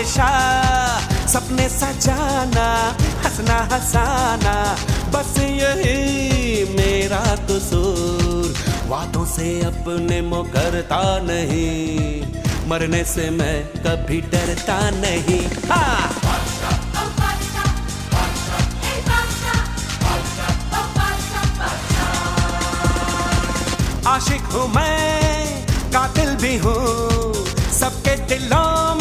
बादशाह, सपने सजाना, हंसना हंसाना, बस यही मेरा कसूर। वादों से अपने मुकरता नहीं, मरने से मैं कभी डरता नहीं। हाँ आशिक हूँ मैं, कातिल भी हूँ, सबके दिलों